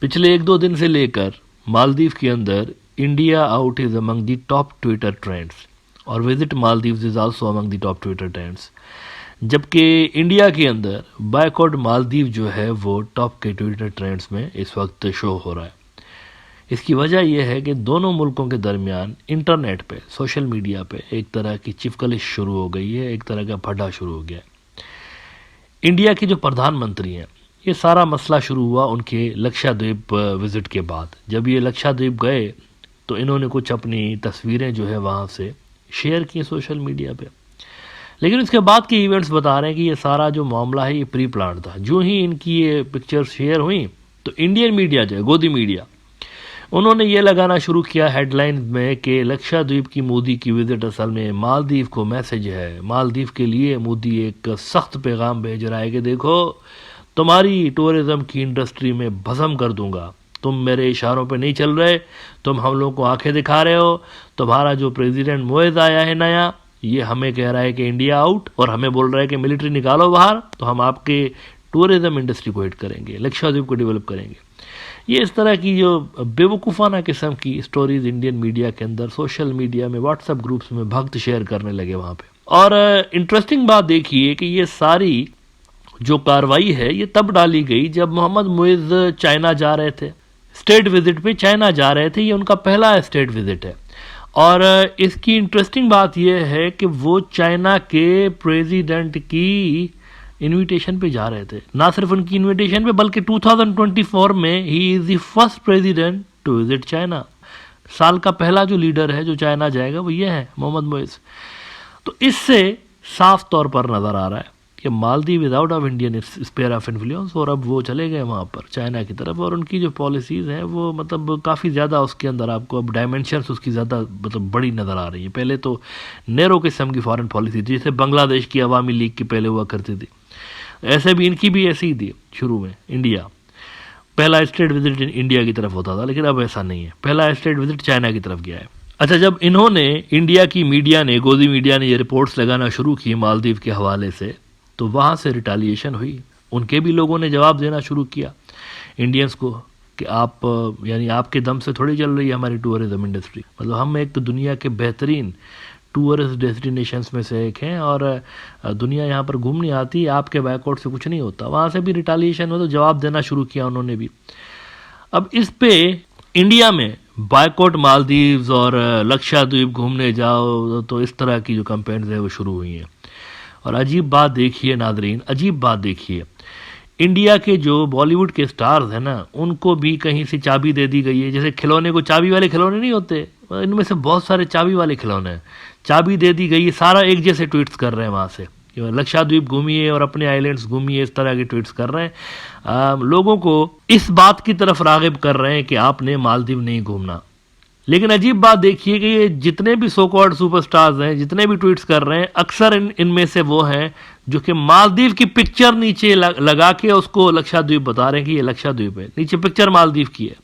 पिछले 1-2 दिन से लेकर मालदीव के अंदर India out is among the top Twitter trends और visit Maldives is also among the top Twitter trends. जबकि इंडिया के अंदर बायकॉट मालदीव जो है वो टॉप के ट्विटर ट्रेंड्स में इस वक्त शो हो रहा है। इसकी वजह यह है कि दोनों मुल्कों के दरमियान इंटरनेट पे, सोशल मीडिया पे एक तरह की चिपकलिश शुरू हो गई है, एक तरह का फड्डा शुरू हो गया है। इंडिया के जो प्रधानमंत्री हैं, ये सारा मसला शुरू हुआ उनके लक्षद्वीप विज़िट के बाद। जब ये लक्षद्वीप गए तो इन्होंने कुछ अपनी तस्वीरें जो है वहाँ से शेयर की सोशल मीडिया पे, लेकिन उसके बाद के इवेंट्स बता रहे हैं कि ये सारा जो मामला है ये प्री प्लान था। जो ही इनकी ये पिक्चर्स शेयर हुई तो इंडियन मीडिया जो है, गोदी मीडिया, उन्होंने ये लगाना शुरू किया हेडलाइन में कि लक्षद्वीप की मोदी की विजिट असल में मालदीव को मैसेज है। मालदीव के लिए मोदी एक सख्त पैगाम भेज रहा है कि देखो, तुम्हारी टूरिज्म की इंडस्ट्री में भस्म कर दूंगा, तुम मेरे इशारों पे नहीं चल रहे, तुम हम लोग को आंखें दिखा रहे हो। तुम्हारा जो प्रेसिडेंट मोइज आया है नया, ये हमें कह रहा है कि इंडिया आउट, और हमें बोल रहा है कि मिलिट्री निकालो बाहर, तो हम आपके टूरिज्म इंडस्ट्री को हिट करेंगे, लक्षद्वीप को डेवलप करेंगे। ये इस तरह की जो बेवकूफ़ाना किस्म की स्टोरीज इंडियन मीडिया के अंदर, सोशल मीडिया में, व्हाट्सएप ग्रुप्स में भक्त शेयर करने लगे वहाँ पे। और इंटरेस्टिंग बात देखिए कि ये सारी जो कार्रवाई है ये तब डाली गई जब मोहम्मद मुइज चाइना जा रहे थे, स्टेट विजिट पे चाइना जा रहे थे। ये उनका पहला स्टेट विजिट है। और इसकी इंटरेस्टिंग बात यह है कि वो चाइना के प्रेसिडेंट की इनविटेशन पे जा रहे थे। ना सिर्फ उनकी इनविटेशन पे, बल्कि 2024 में ही is the first president to visit China. साल का पहला जो लीडर है जो चाइना जाएगा वो ये है, मोहम्मद मुइज। तो इससे साफ तौर पर नजर आ रहा है कि Maldives is out of Indian sphere of influence, और अब वो चले गए वहाँ पर चाइना की तरफ। और उनकी जो पॉलिसीज़ हैं वो मतलब काफ़ी ज़्यादा, उसके अंदर आपको अब डायमेंशंस उसकी ज़्यादा मतलब बड़ी नज़र आ रही है। पहले तो नैरो किस्म की फॉरेन पॉलिसी थी, जैसे बांग्लादेश की अवामी लीग की पहले हुआ करती थी, ऐसे भी इनकी भी ऐसी ही थी। शुरू में इंडिया पहला स्टेट विजिट इंडिया की तरफ होता था, लेकिन अब ऐसा नहीं है, पहला स्टेट विजिट चाइना की तरफ गया है। अच्छा, जब इन्होंने, इंडिया की मीडिया ने, गोदी मीडिया ने ये रिपोर्ट्स लगाना शुरू की मालदीव के हवाले से, तो वहाँ से रिटालिएशन हुई। उनके भी लोगों ने जवाब देना शुरू किया इंडियंस को कि आप, यानी आपके दम से थोड़ी चल रही है हमारी टूरिज्म इंडस्ट्री। मतलब हम एक तो दुनिया के बेहतरीन टूरिस्ट डेस्टिनेशंस में से एक हैं, और दुनिया यहाँ पर घूमने आती है, आपके बैकआउट से कुछ नहीं होता। वहाँ से भी रिटालिएशन हो, तो जवाब देना शुरू किया उन्होंने भी। अब इस पे इंडिया में बायकॉट मालदीव्स और लक्षद्वीप घूमने जाओ, तो इस तरह की जो कैंपेन्स है वो शुरू हुई हैं। और अजीब बात देखिए नादरीन, अजीब बात देखिए, इंडिया के जो बॉलीवुड के स्टार्स हैं ना, उनको भी कहीं से चाबी दे दी गई है। जैसे खिलौने को चाबी वाले खिलौने नहीं होते, इनमें से बहुत सारे चाबी वाले खिलौने हैं, चाबी दे दी गई है। सारा एक जैसे ट्वीट्स कर रहे हैं वहाँ से, लक्षद्वीप घूमिए और अपने आइलैंड्स घूमिए, इस तरह के ट्वीट्स कर रहे हैं। लोगों को इस बात की तरफ रागिब कर रहे हैं कि आपने मालदीव नहीं घूमना। लेकिन अजीब बात देखिए कि ये जितने भी सो कॉल्ड सुपरस्टार्स हैं, जितने भी ट्वीट्स कर रहे हैं, अक्सर इनमें से वो हैं जो कि मालदीव की पिक्चर नीचे लगा के उसको लक्षद्वीप बता रहे हैं कि ये लक्षद्वीप है, नीचे पिक्चर मालदीव की है।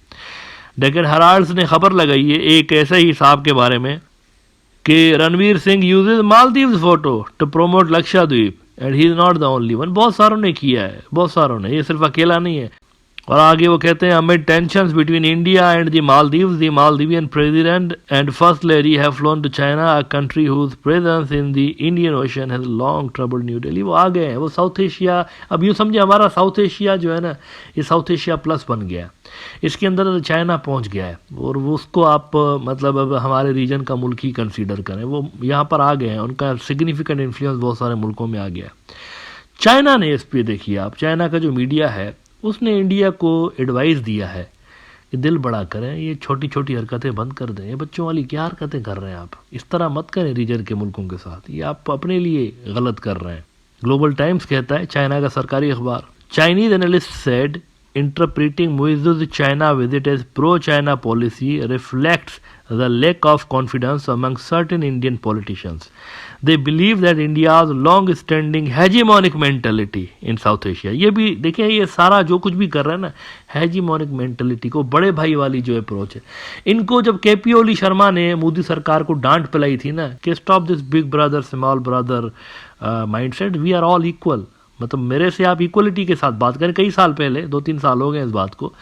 डेक्कन हेराल्ड ने खबर लगाई है एक ऐसे ही साहब के बारे में कि Ranveer Singh uses Maldives photo to promote Lakshadweep and he is not the only one. बहुत सारों ने किया है, बहुत सारों ने, ये सिर्फ अकेला नहीं है। और आगे वो कहते हैं, amid tensions between India and the Maldives, the Maldivian president and first lady have flown to China, a country whose presence in the Indian Ocean has long troubled New Delhi. वो आ गए हैं, वो साउथ एशिया, अब यूँ समझे हमारा साउथ एशिया जो है ना, ये साउथ एशिया प्लस बन गया है। इसके अंदर चाइना पहुंच गया है, और वो उसको आप मतलब अब हमारे रीजन का मुल्क ही कंसीडर करें। वो यहाँ पर आ गए हैं, उनका सिग्निफिकेंट इन्फ्लुएंस बहुत सारे मुल्कों में आ गया है। चाइना ने इस पर देखिए आप, चाइना का जो मीडिया है उसने इंडिया को एडवाइस दिया है कि दिल बड़ा करें, ये छोटी छोटी हरकतें बंद कर दें। ये बच्चों वाली क्या हरकतें कर रहे हैं आप, इस तरह मत करें रीजन के मुल्कों के साथ, ये आप अपने लिए गलत कर रहे हैं। ग्लोबल टाइम्स कहता है, चाइना का सरकारी अखबार, Chinese analyst said interpreting Muizzu's China visit as pro-China policy reflects the lack of confidence among certain Indian politicians. They believe that India's long-standing hegemonic mentality in South Asia, ये भी देखिए, ये सारा जो कुछ भी कर रहे हैं ना, hegemonic mentality को, बड़े भाई वाली जो अप्रोच है, इनको जब केपी ओली शर्मा ने मोदी सरकार को डांट पिलाई थी ना कि stop this big brother small brother mindset, we are all equal, मतलब मेरे से आप इक्वलिटी के साथ बात करें। कई साल पहले, 2-3 साल हो गए इस बात को,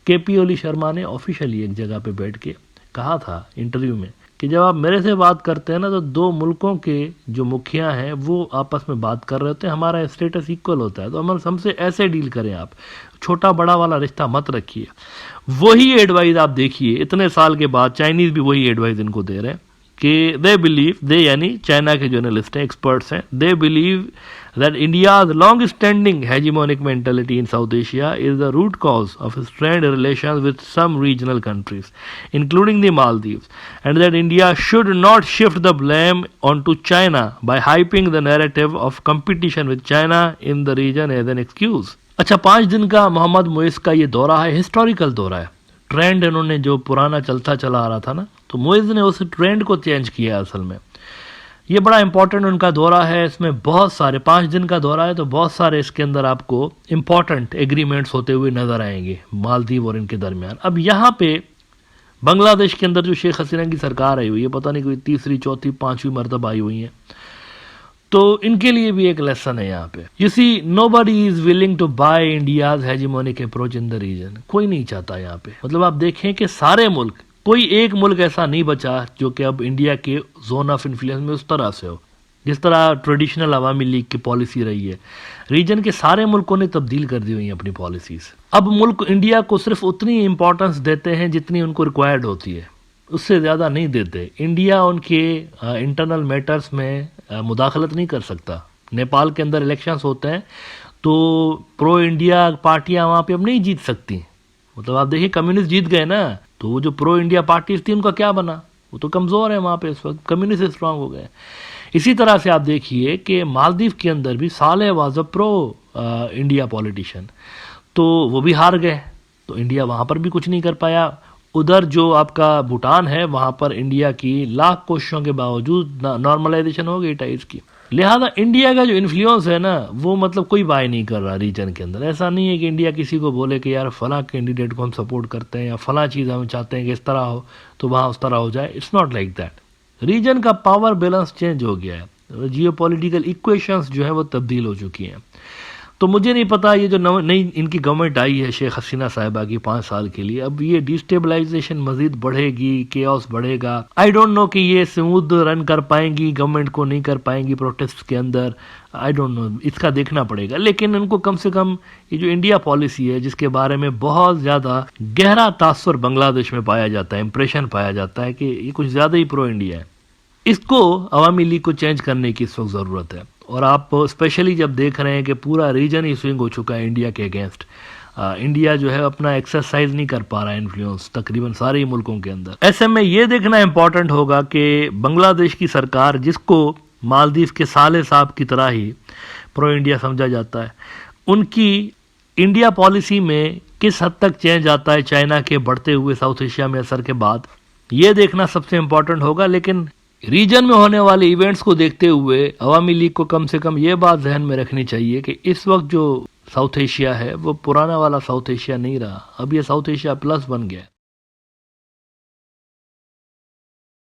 केपी ओली शर्मा ने ऑफिशियली एक जगह पे बैठ के कहा था इंटरव्यू में कि जब आप मेरे से बात करते हैं ना तो दो मुल्कों के जो मुखिया हैं वो आपस में बात कर रहे होते हैं, हमारा स्टेटस इक्वल होता है, तो हम हमसे ऐसे डील करें, आप छोटा बड़ा वाला रिश्ता मत रखिए। वही एडवाइस आप देखिए इतने साल के बाद चाइनीज़ भी वही एडवाइस इनको दे रहे हैं कि दे बिलीव, दे यानी चाइना के जर्नलिस्ट हैं, एक्सपर्ट्स हैं, they believe that India's long standing hegemonic mentality in South Asia is the root cause of strained relations with some regional countries including the Maldives, and that India should not shift the blame on to China by hyping the narrative of competition with China in the region as an excuse. अच्छा, 5 दिन का मोहम्मद मुइज़ का ये दौरा है, historical दौरा है। Trend इन्होंने जो पुराना चलता चला आ रहा था ना, तो मुइज़ ने उस ट्रेंड को चेंज किया असल में। ये बड़ा इंपॉर्टेंट उनका दौरा है, इसमें बहुत सारे 5 दिन का दौरा है, तो बहुत सारे इसके अंदर आपको इंपॉर्टेंट एग्रीमेंट्स होते हुए नजर आएंगे मालदीव और इनके दरमियान। अब यहाँ पे बांग्लादेश के अंदर जो शेख हसीना की सरकार आई हुई है, पता नहीं कोई तीसरी चौथी पांचवी मरतबा आई हुई है, तो इनके लिए भी एक लेसन है यहाँ पे। You see, nobody is willing to buy India's hegemonic approach in the region. कोई नहीं चाहता यहाँ पे, मतलब आप देखें कि सारे मुल्क, कोई एक मुल्क ऐसा नहीं बचा जो कि अब इंडिया के जोन ऑफ इन्फ्लुएंस में उस तरह से हो जिस तरह ट्रेडिशनल अवामी लीग की पॉलिसी रही है। रीजन के सारे मुल्कों ने तब्दील कर दी हुई है अपनी पॉलिसीज। अब मुल्क इंडिया को सिर्फ उतनी इंपॉर्टेंस देते हैं जितनी उनको रिक्वायर्ड होती है, उससे ज़्यादा नहीं देते। इंडिया उनके इंटरनल मैटर्स में मुदाखलत नहीं कर सकता। नेपाल के अंदर इलेक्शंस होते हैं तो प्रो इंडिया पार्टियां वहाँ पे अब नहीं जीत सकती। मतलब आप देखिए, कम्युनिस्ट जीत गए ना, तो वो जो प्रो इंडिया पार्टीज थी उनका क्या बना? वो तो कमज़ोर है वहाँ पे इस वक्त, कम्युनिस्ट स्ट्रांग हो गए। इसी तरह से आप देखिए कि मालदीव के अंदर भी साले was a pro India politician, तो वो भी हार गए, तो इंडिया वहाँ पर भी कुछ नहीं कर पाया। उधर जो आपका भूटान है वहाँ पर इंडिया की लाख कोशिशों के बावजूद नॉर्मलाइजेशन हो गई टाइज की। लिहाजा इंडिया का जो इन्फ्लुएंस है ना, वो मतलब कोई बाय नहीं कर रहा रीजन के अंदर। ऐसा नहीं है कि इंडिया किसी को बोले कि यार फला कैंडिडेट को हम सपोर्ट करते हैं या फला चीज़ हम चाहते हैं कि इस तरह हो तो वहाँ उस तरह हो जाए। It's not like that. Reason का पावर बैलेंस चेंज हो गया है, जियो पॉलिटिकल इक्वेशंस जो है वो तब्दील हो चुकी हैं। तो मुझे नहीं पता ये जो नई इनकी गवर्नमेंट आई है शेख हसीना साहिबा की 5 साल के लिए, अब ये डिस्टेबलाइजेशन मजीद बढ़ेगी, केओस बढ़ेगा। आई डोंट नो कि ये स्मूथ रन कर पाएंगी, गवर्नमेंट को नहीं कर पाएंगी प्रोटेस्ट के अंदर। आई डोंट नो, इसका देखना पड़ेगा। लेकिन इनको कम से कम ये जो इंडिया पॉलिसी है जिसके बारे में बहुत ज़्यादा गहरा तासुर बांग्लादेश में पाया जाता है, इंप्रेशन पाया जाता है कि ये कुछ ज़्यादा ही प्रो इंडिया है, इसको अवामी लीग को चेंज करने की इस वक्त ज़रूरत है। और आप स्पेशली जब देख रहे हैं कि पूरा रीजन ही स्विंग हो चुका है इंडिया के अगेंस्ट, इंडिया जो है अपना एक्सरसाइज नहीं कर पा रहा है इन्फ्लुएंस तकरीबन सारे ही मुल्कों के अंदर। ऐसे में ये देखना इंपॉर्टेंट होगा कि बांग्लादेश की सरकार, जिसको मालदीव के साले साहब की तरह ही प्रो इंडिया समझा जाता है, उनकी इंडिया पॉलिसी में किस हद तक चेंज आता है चाइना के बढ़ते हुए साउथ एशिया में असर के बाद, ये देखना सबसे इंपॉर्टेंट होगा। लेकिन रीजन में होने वाले इवेंट्स को देखते हुए अवामी लीग को कम से कम ये बात जहन में रखनी चाहिए कि इस वक्त जो साउथ एशिया है वो पुराना वाला साउथ एशिया नहीं रहा, अब ये साउथ एशिया प्लस बन गया।